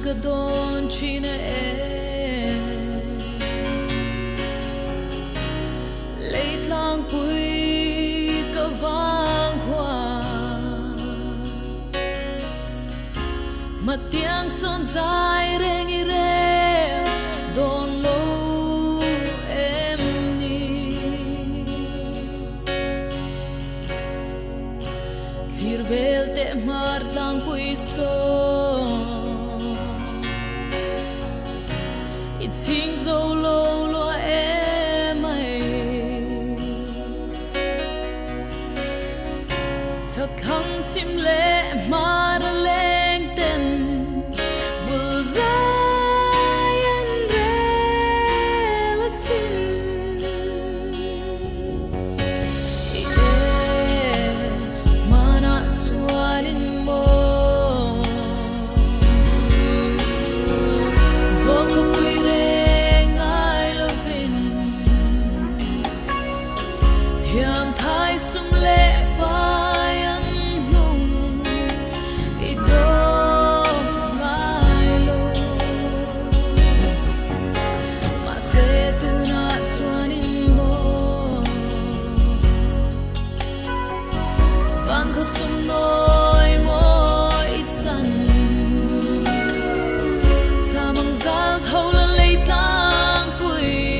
ka don chine late lang pui ka vang hoa matiang son zai reng i rem don lo em ni khir vel te mar lang pui so it's hing zo lo lo em ai thật thăng chim lệ mar leng ten vul zai an rel sin e mana sualin mo zo ko hiam thai sum le bayang nung ido ngai lo ma se tu na chuanin lo van ko sum noi mo itsan tamang zal thola leitlang pui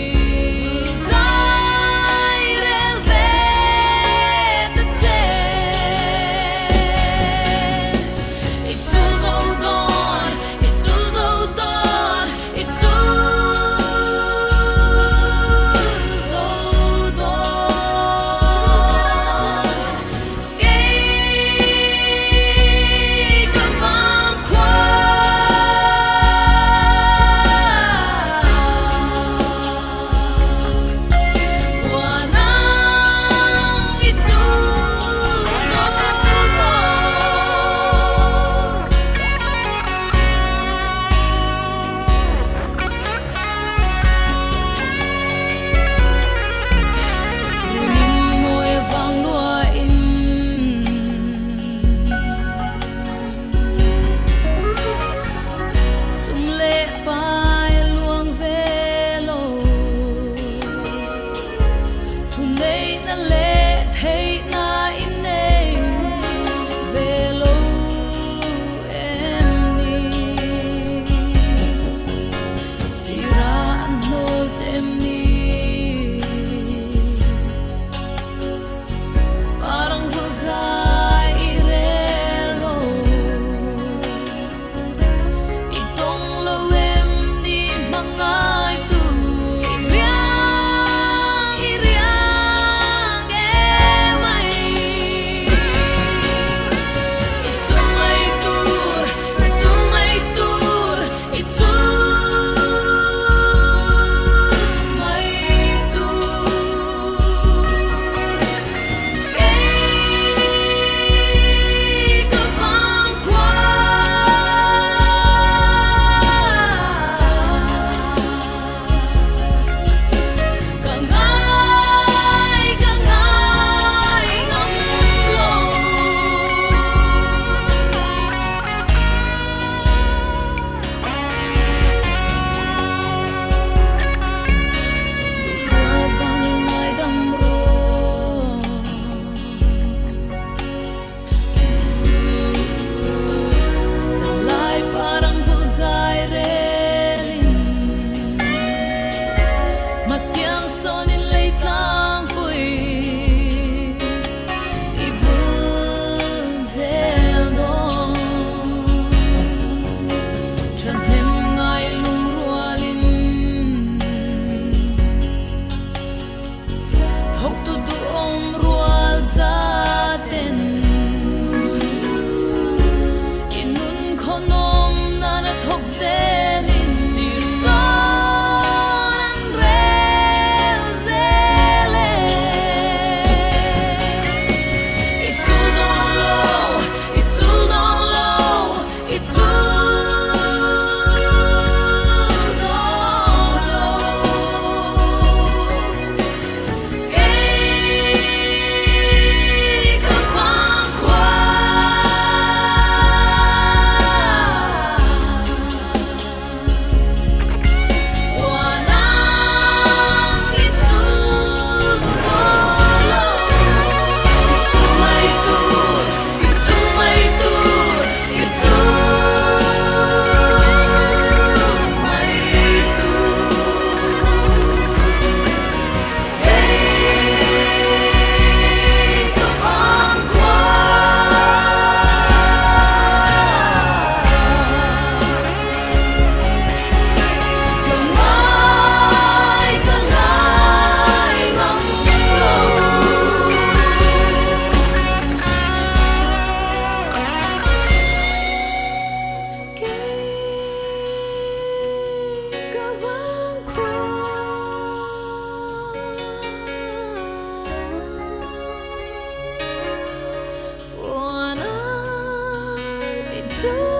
to